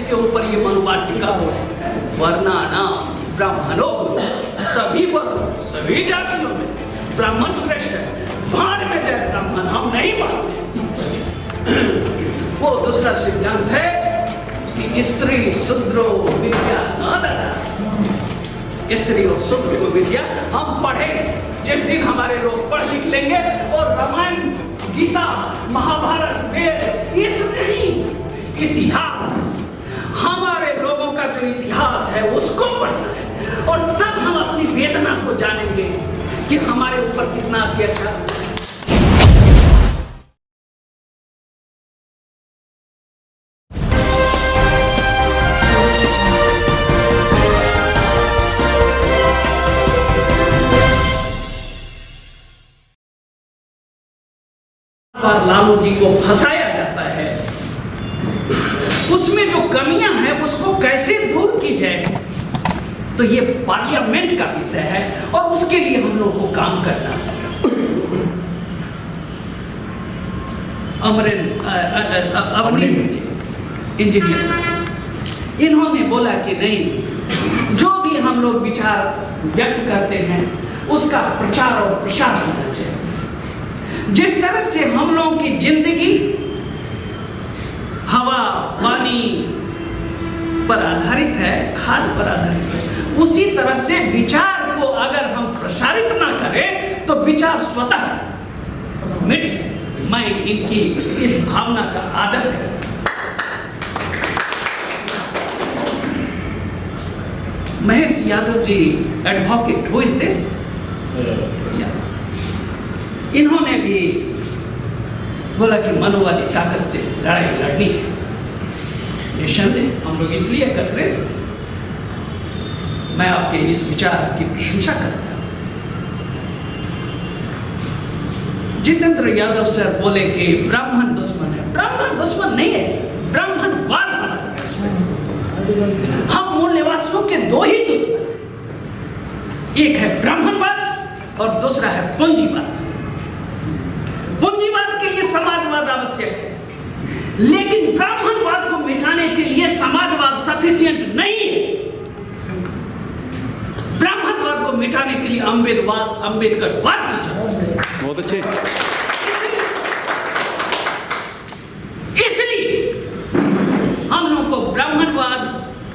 जिसके ऊपर ये मनुवाद टिका हुआ है। वर्णानाम ब्राह्मणों, सभी वर्णों सभी जातियों में ब्राह्मण श्रेष्ठ है। भाड़ में जाए ब्राह्मण, हम नहीं मानते। वो दूसरा सिद्धांत है कि स्त्री शूद्रो विद्या न ददा। स्त्री और शूद्र को विद्या हम पढ़ेंगे। जिस दिन हमारे लोग पढ़ लिख लेंगे और रामायण, गीता, महाभारत, वेद, ये सब नहीं, इतिहास, हमारे लोगों का जो इतिहास है उसको पढ़ना है, और तब हम अपनी वेदना को जानेंगे कि हमारे ऊपर कितना अत्याचार। पर लालू जी को फंसाया जाता है, उसमें जो कमियां हैं उसको कैसे दूर की जाए, तो ये पार्लियामेंट का विषय है और उसके लिए हम लोग को काम करना है। अमरीन इंजीनियर साहब, इन्होंने बोला कि नहीं, जो भी हम लोग विचार व्यक्त करते हैं उसका प्रचार और प्रसार होना चाहिए। जिस तरह से हम लोगों की जिंदगी हवा पानी पर आधारित है, खाद पर आधारित है, उसी तरह से विचार को अगर हम प्रसारित ना करें तो विचार स्वतः मिट। मैं इनकी इस भावना का आदर करता हूं। Mahesh Yadav ji, advocate, who is this? इन्होंने भी बोला कि मनुवादी ताकत से लड़ाई लड़नी है। निसंदेह हम लोग इसलिए एकत्रित, मैं आपके इस विचार की प्रशंसा करता हूं। जितेंद्र यादव सर बोले कि ब्राह्मण दुश्मन है। ब्राह्मण दुश्मन नहीं है, ब्राह्मणवाद हमारा दुश्मन है। हम मूल निवासियों के दो ही दुश्मन हैं, एक है ब्राह्मणवाद और दूसरा है पूंजीवाद। पूंजीवाद के लिए समाजवाद आवश्यक है, लेकिन ब्राह्मणवाद को मिटाने के लिए समाजवाद सफिशिएंट नहीं है। ब्राह्मणवाद को मिटाने के लिए अम्बेडकरवाद की जरूरत है। बहुत अच्छे। इसलिए हम लोग को ब्राह्मणवाद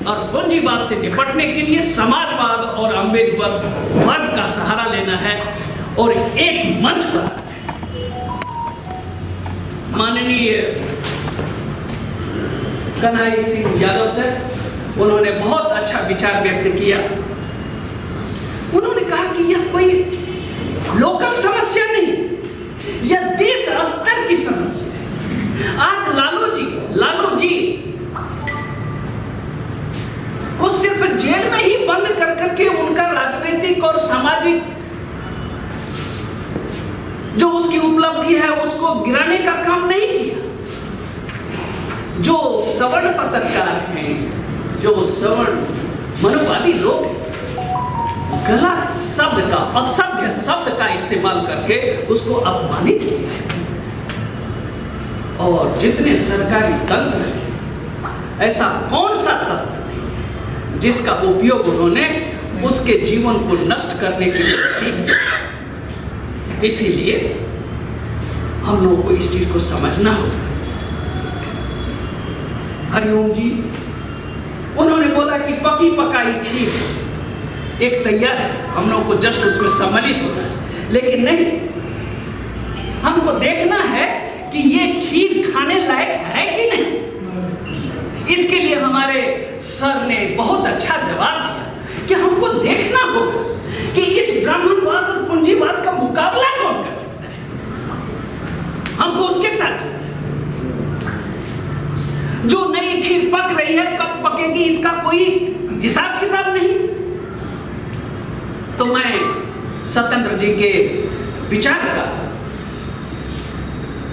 और पूंजीवाद से निपटने के लिए समाजवाद और अम्बेडकरवाद का सहारा लेना है। और एक मंच पर माननीय कन्हैया सिंह यादव सर, उन्होंने बहुत अच्छा विचार व्यक्त किया। उन्होंने कहा कि यह कोई लोकल समस्या नहीं, यह देश स्तर की समस्या है। आज लालू जी को सिर्फ जेल में ही बंद कर करके उनका राजनीतिक और सामाजिक जो उसकी उपलब्धि है उसको गिराने का काम नहीं किया। जो सवर्ण पत्रकार हैं, जो सवर्ण मनुवादी लोग गलत शब्द का, असभ्य शब्द का इस्तेमाल करके उसको अपमानित किया है। और जितने सरकारी तंत्र हैं, ऐसा कौन सा तंत्र नहीं है जिसका उपयोग उन्होंने उसके जीवन को नष्ट करने के लिए किया। इसीलिए हम लोगों को इस चीज को समझना होगा। हरिओम जी, उन्होंने बोला कि पकी पकाई खीर एक तैयार है, हम लोगों को जस्ट उसमें सम्मिलित होना है, लेकिन नहीं, हमको देखना है कि ये खीर खाने लायक है कि नहीं। इसके लिए हमारे सर ने बहुत अच्छा जवाब दिया कि हमको देखना होगा कि इस ब्राह्मणवाद और पूंजीवाद का मुकाबला कौन कर सकता है। हमको उसके साथ जो नई खीर पक रही है, कब पकेगी इसका कोई हिसाब किताब नहीं। तो मैं सत्येंद्र जी के विचार का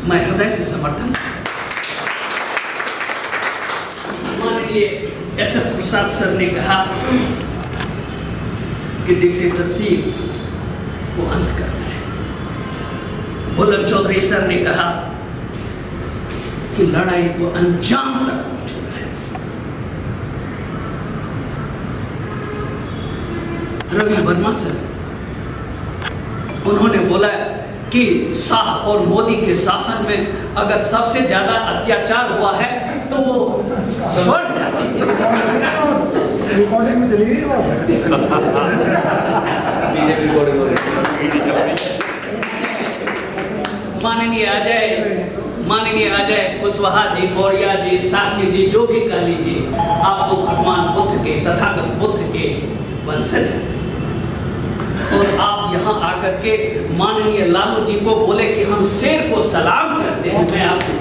मैं हृदय से समर्थन। माननीय एस.एस. प्रसाद सर ने कहा कि डिक्टेटरशिप को अंत करना है। बुलंद चौधरी सर ने कहा कि लड़ाई को अंजाम तक पहुंचना है। रवि वर्मा सर, उन्होंने बोला कि शाह और मोदी के शासन में अगर सबसे ज्यादा अत्याचार हुआ है तो वो स्वर्ण जाति रिकॉर्डिंग में चली गई माननीय अजय कुशवाहा जी, मौर्य जी, साक्य जी, जो भी कह लीजिए, आप तो भगवान बुद्ध के, तथागत बुद्ध के वंशज हैं। और आप यहाँ आकर के माननीय लालू जी को बोले कि हम शेर को सलाम करते हैं। मैं आपको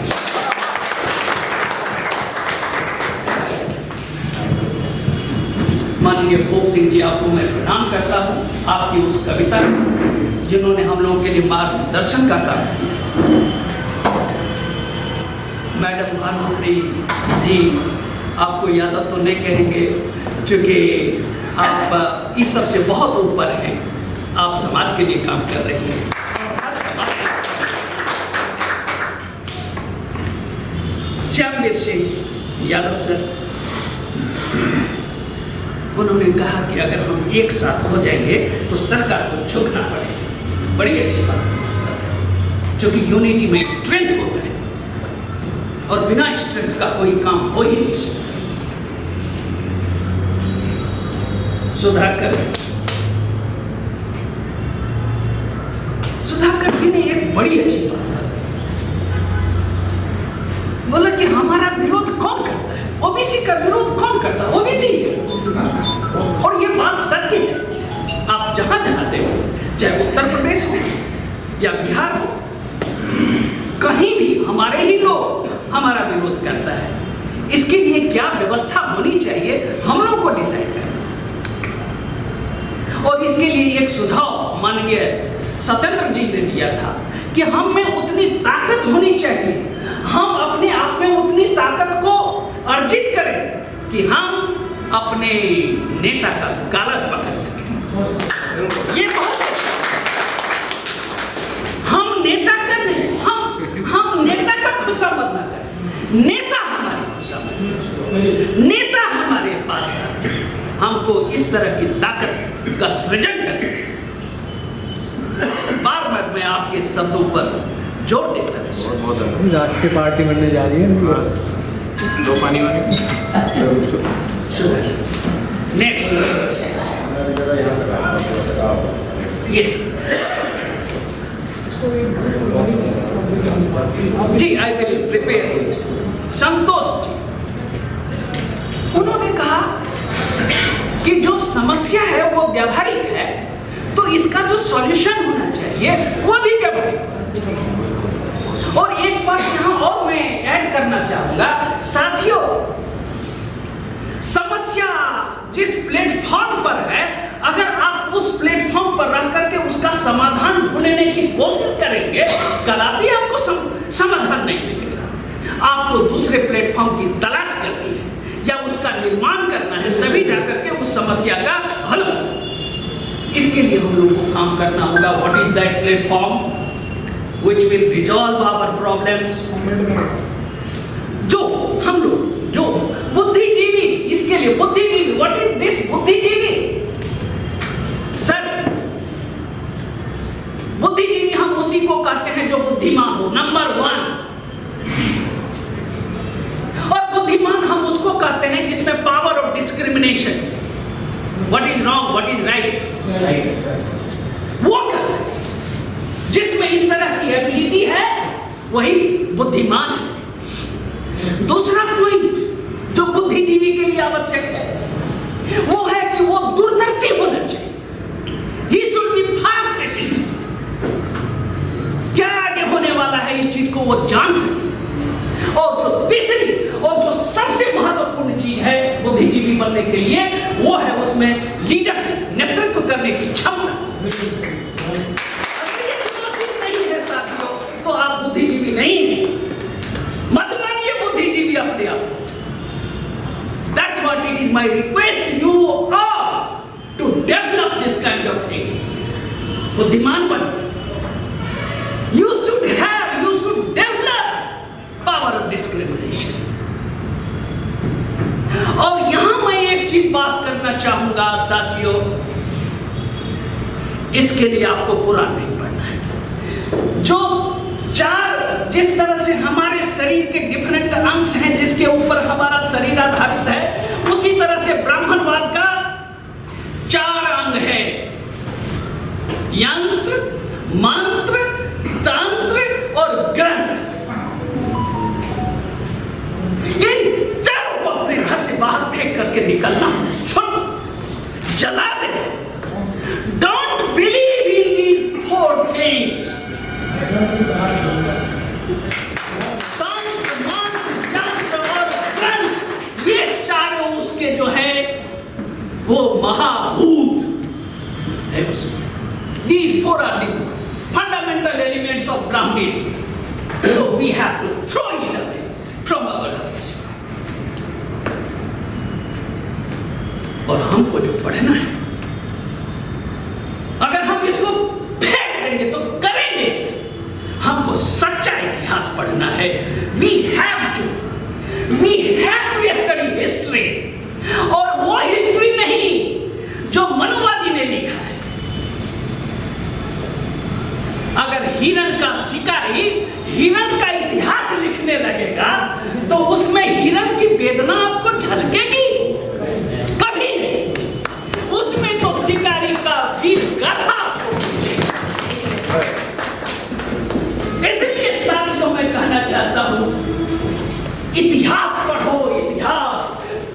माननीय भूप सिंह जी, आपको मैं प्रणाम करता हूँ आपकी उस कविता जिन्होंने हम लोगों के लिए मार्गदर्शन का काम किया। मैडम भानुश्री जी, आपको यादव तो नहीं कहेंगे क्योंकि आप इस सब से बहुत ऊपर हैं, आप समाज के लिए काम कर रही हैं। श्यामवीर सिंह यादव सर, उन्होंने कहा कि अगर हम एक साथ हो जाएंगे तो सरकार को झुकना पड़ेगा। बड़ी अच्छी बात, क्योंकि यूनिटी में स्ट्रेंथ होता है और बिना स्ट्रेंथ का कोई काम हो ही नहीं सकता। सुधाकर जी ने एक बड़ी अच्छी बात बोला कि हमारा विरोध कौन करता है, ओबीसी का विरोध कौन करता है, ओबीसी। और ये बात सत्य है। आप जहां जहां देखो, चाहे उत्तर प्रदेश हो या बिहार हो, कहीं भी हमारे ही लोग हमारा विरोध करता है। इसके लिए क्या व्यवस्था होनी चाहिए, हम लोग को डिसाइड करना। और इसके लिए एक सुझाव माननीय सत्येंद्र जी ने दिया था कि हम में उतनी ताकत होनी चाहिए, हम अपने आप में उतनी ताकत को अर्जित करें कि हम अपने नेता का गालर पकड़ सकें। ये बहुत हम नेता करने, हम नेता का खुशामद ना करें, नेता हमारी खुशामद, नेता हमारे पास आए, हमको इस तरह की ताकत का सृजन करें। बार बार मैं आपके शब्दों पर जोर देता हूँ। राष्ट्रीय पार्टी बनने जा रही है, दो पानी नेक्स्ट यस जी, I will prepare it. Santosh ji, उन्होंने कहा कि जो समस्या है वो व्यावहारिक है, तो इसका जो सॉल्यूशन होना चाहिए वो भी व्यावहारिक। और एक बात यहाँ और मैं ऐड करना चाहूंगा, साथियों, समस्या जिस प्लेटफॉर्म पर है, अगर आप उस प्लेटफॉर्म पर रह करके उसका समाधान ढूंढने की कोशिश करेंगे, कदापि आपको समाधान नहीं मिलेगा। आपको दूसरे प्लेटफॉर्म की तलाश करनी है या उसका निर्माण करना है, तभी जाकर के उस समस्या का हल होगा। इसके लिए हम लोग को काम करना होगा। What is that platform which will resolve our problems? जो हम लोग, जो बुद्धिजीवी, इसके लिए बुद्धिजीवी, व्हाट इज दिस बुद्धिजीवी? सर, बुद्धिजीवी हम उसी को कहते हैं जो बुद्धिमान हो, नंबर 1। और बुद्धिमान हम उसको कहते हैं जिसमें power of discrimination, what is wrong, what is right, वो कर सकते, जिसमें इस तरह की एबिलिटी है, वही बुद्धिमान है। दूसरा पॉइंट जो बुद्धिजीवी के लिए आवश्यक है वो है कि वो दूरदर्शी होना चाहिए। He should be far-sighted। क्या आगे होने वाला है इस चीज को वो जान सके। और जो तीसरी और जो सबसे महत्वपूर्ण चीज है बुद्धिजीवी बनने के लिए, वो है उसमें लीडरशिप, नेतृत्व करने की क्षमता। तो आप बुद्धिजीवी नहीं हैं, मत मानिए बुद्धिजीवी अपने आप। That's what it is my request you all to develop this kind of things. बुद्धिमान बनो। You should develop power of discrimination. और यहां मैं एक चीज बात करना चाहूंगा साथियों, इसके लिए आपको पुराण नहीं पढ़ना है। जो चार, जिस तरह से हमारे शरीर के डिफरेंट अंश हैं जिसके ऊपर हमारा शरीर आधारित है, उसी तरह से ब्राह्मणवाद का 4 अंग है: यंत्र, मंत्र, तंत्र और ग्रंथ। इन चारों को अपने घर से बाहर फेंक करके निकलना, छोड़, जला दे। Don't believe in these 4 things. तंत्र, मंत्र, यंत्र और ग्रंथ, ये चारों उसके जो है वो महाभूत है उसमें। These 4 are the fundamental elements of Brahmanism. So we have to throw it away from our hearts. और हमको जो पढ़ना है, अगर हम इसको फेंक देंगे तो करेंगे क्या? हमको सच्चा इतिहास पढ़ना है। We have to study history, और वो हिस्ट्री नहीं जो मनुवादी ने लिखा है। अगर हिरण का शिकारी हिरण का इतिहास लिखने लगेगा तो उसमें हिरण की वेदना आपको झलकेगी? कभी नहीं। उसमें तो शिकारी का वीर गाथा। इसलिए साथियों मैं कहना चाहता हूं, इतिहास पढ़ो, इतिहास।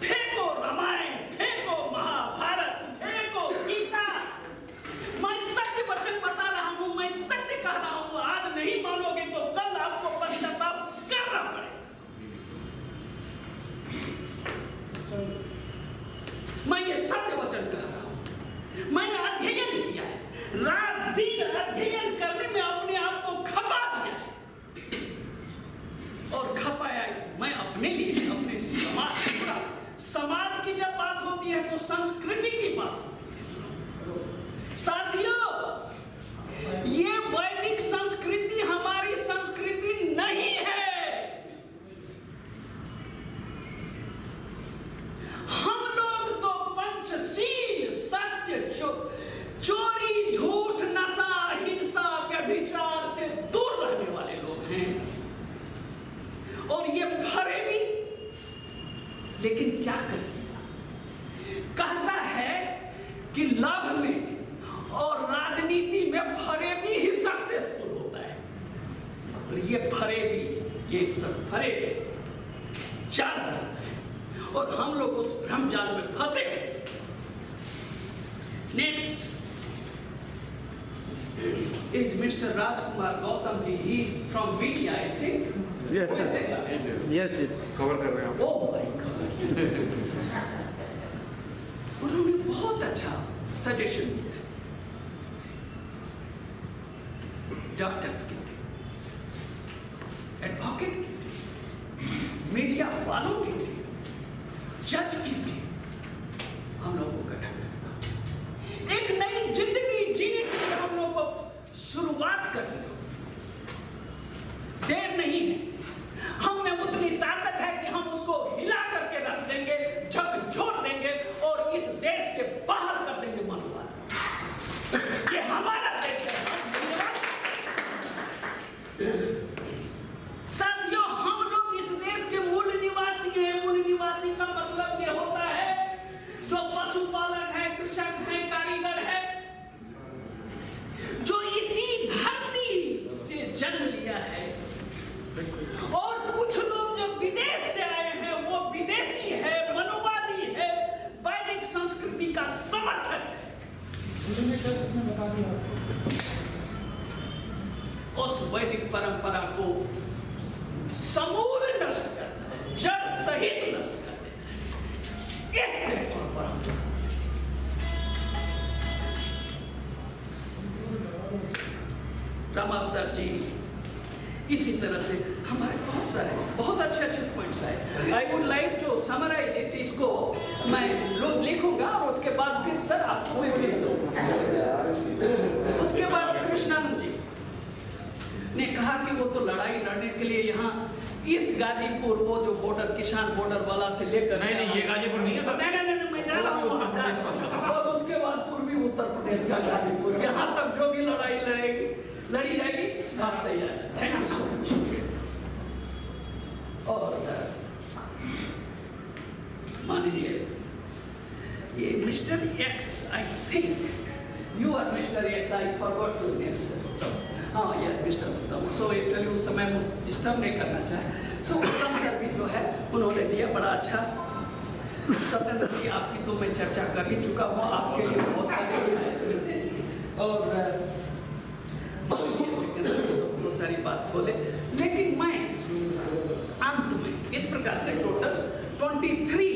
फेंको रामायण, फेंको महाभारत, फेंको गीता। मैं सत्य वचन बता रहा हूं, मैं सत्य कह रहा हूं। आज नहीं मानोगे तो कल आपको पश्चाताप करना पड़ेगा। मैं ये सत्य वचन कह रहा हूं। मैंने अध्ययन किया है, रात दिन अध्ययन करने में अपने आप को खपा दिया है। और खपाया मैं अपने लिए, अपने समाज की जब बात होती है तो संस्कृति की बात होती है। साथियों, ये वैदिक संस्कृति हमारी संस्कृति नहीं है। हम लोग तो पंचशील, सत्य, चोरी, झूठ, नशा, हिंसा, व्यभिचार से दूर रहने वाले लोग हैं। और ये भरे भी, लेकिन क्या करेगा? कहता है कि लव में और राजनीति में फरेबी ही सक्सेसफुल होता है। और ये फरेबी, ये सब फरेबी चाल होता है, और हम लोग उस भ्रमजाल में फंसे गए। Next is Mr. Rajkumar Gautam ji. He is from India, I think. Yes, sir. Yes, yes. Cover कर रहे हैं आप। Oh my God. उन्होंने बहुत अच्छा सजेशन दिया। डॉक्टर्स की टीम, एडवोकेट की टीम, मीडिया वालों की टीम, जज की टीम, हम लोगों को गठन करना, एक नई जिंदगी जीने के लिए हम लोगों को शुरुआत करनी होगी। देर नहीं है, हम में उतनी ताकत है कि हम उसको हिला करके रख देंगे, झकझोर देंगे और इस देश से बाहर कर देंगे मनुवाद। ये हमारा देश है। साथियों, हम लोग इस देश के मूल निवासी हैं। मूल निवासी का मतलब ये होता है जो पशुपालक है, कृषक है, कारीगर है, जो इसी धरती से जन्म लिया है। और कुछ लोग जो विदेश से आए हैं वो विदेशी है, मनुवादी है, वैदिक संस्कृति का समर्थक है। उस वैदिक परंपरा को समूल नष्ट करना है, जड़ सहित नष्ट कर देना है। एक प्लेटफॉर्म पर हम रामावतार जी, इसी तरह से हमारे बहुत सारे बहुत अच्छे पॉइंट्स आए। I would like to summarise it. इसको मैं लोग लिखूंगा और उसके बाद फिर सर आपको मैं लिख दूंगा। उसके बाद कृष्णानंद जी ने कहा कि वो तो लड़ाई लड़ने के लिए यहाँ इस गाजीपुर वो जो बॉर्डर किसान बॉर्डर वाला से लेकर नहीं ये गाजीपुर नहीं है सर। नहीं मैं जा रहा हूँ उत्तर प्रदेश का। और उसके बाद पूर्वी उत्तर प्रदेश का गाजीपुर, जहाँ तक जो भी लड़ी जाएगी आप तैयार हैं। Thank you so much. और माननीय ये mister X, I think you are mister X, I forgot to name sir. हाँ यार मिस्टर उत्तम, सो एक्चुअली उस समय वो डिस्टर्ब नहीं करना चाहे। सो उत्तम सर भी जो है उन्होंने दिया बड़ा अच्छा। सत्येंद्र जी आपकी तो मैं चर्चा कर ही चुका हूँ, आपके लिए बहुत सारे और बहुत सारी बात बोले, लेकिन मैं अंत में इस प्रकार से टोटल 23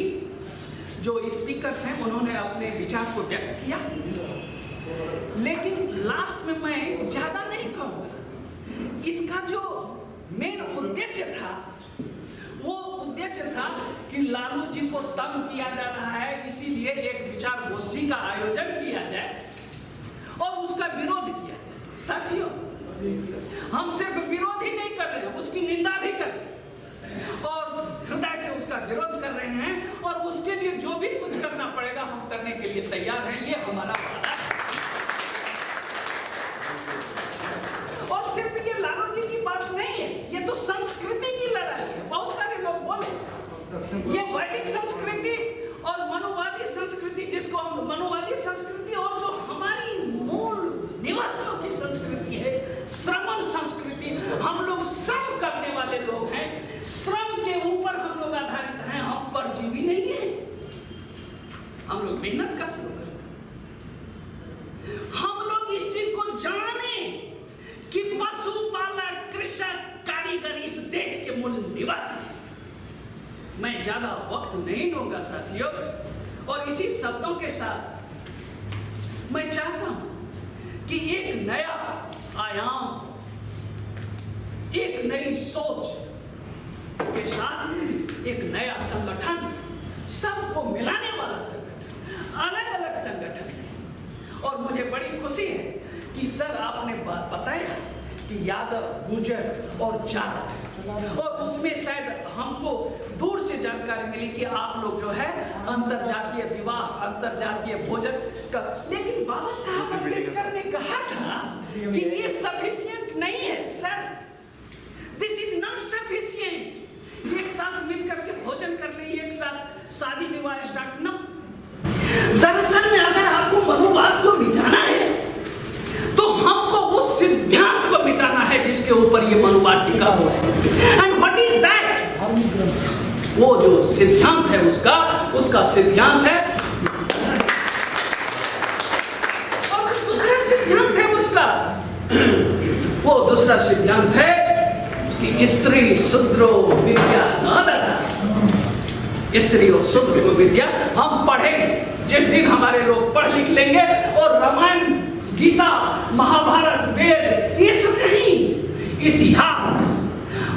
जो स्पीकर्स हैं उन्होंने अपने विचार को व्यक्त किया, लेकिन लास्ट में मैं ज्यादा नहीं कहूँगा। इसका जो मेन उद्देश्य था वो उद्देश्य था कि लालू जी को तंग किया जा रहा है, इसीलिए एक विचार गोष्ठी का आयोजन किया जाए और उसका विरोध किया जाए। साथियों, हम सिर्फ विरोध ही नहीं कर रहे हैं, उसकी निंदा भी कर रहे हैं और हृदय से उसका विरोध कर रहे हैं, और उसके लिए जो भी कुछ करना पड़ेगा हम करने के लिए तैयार हैं। ये हमारा वादा है। और सिर्फ ये लालू जी की बात नहीं है, ये तो संस्कृति की लड़ाई है। बहुत सारे लोग बोले ये वैदिक संस्कृति और मनुवादी संस्कृति, जिसको हम मनुवादी संस्कृति और जो हमारी मूल निवासियों की संस्कृति है, श्रमण संस्कृति, हम लोग श्रम करने वाले लोग हैं, श्रम के ऊपर हम लोग आधारित हैं, हम परजीवी नहीं है, हम लोग मेहनत कश लोग हैं। हम लोग इस चीज को जाने कि पशुपालक, कृषक, कारीगर इस देश के मूल निवासी हैं। मैं ज्यादा वक्त नहीं लूंगा साथियों, और इसी शब्दों के साथ मैं चाहता हूं कि एक नया आयाम, एक नई सोच के साथ एक नया संगठन, सबको मिलाने वाला संगठन, अलग अलग संगठन है। और मुझे बड़ी खुशी है कि सर आपने बात बताया कि यादव, गुर्जर और जाट, और उसमें शायद हमको दूर से जानकारी मिली कि आप लोग जो है अंतरजातीय विवाह, अंतरजातीय भोजन का, लेकिन बाबा साहब अम्बेडकर ने कहा था कि ये सफिशिएंट नहीं है sir, this is not sufficient. एक साथ मिलकर के भोजन कर ले, एक साथ शादी विवाह स्टार्ट न। दरअसल में अगर आपको मनुवाद को मिटाना है तो हमको उस सिद्धांत को मिटाना है जिसके ऊपर ये मनुवाद टिका हुआ है। And what is that? वो जो सिद्धांत है उसका सिद्धांत है, और दूसरा सिद्धांत है उसका, वो दूसरा सिद्धांत है कि स्त्री शूद्रो विद्या न ददा। स्त्री और शूद्र को विद्या हम पढ़ेंगे जिस दिन हमारे लोग पढ़ लिख लेंगे, और रामायण, गीता, महाभारत, वेद, ये सब नहीं, इतिहास,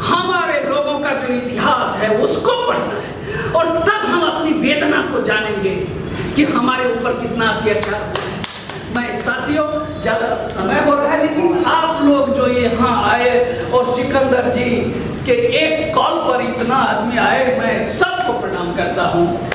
हमारे लोगों का जो इतिहास है उसको पढ़ना है, और तब हम अपनी वेदना को जानेंगे कि हमारे ऊपर कितना अत्याचार हुआ है। मैं साथियों ज्यादा समय हो रहा है, लेकिन आप लोग जो यहाँ आए और सिकंदर जी के एक कॉल पर इतना आदमी आए, मैं सबको प्रणाम करता हूँ।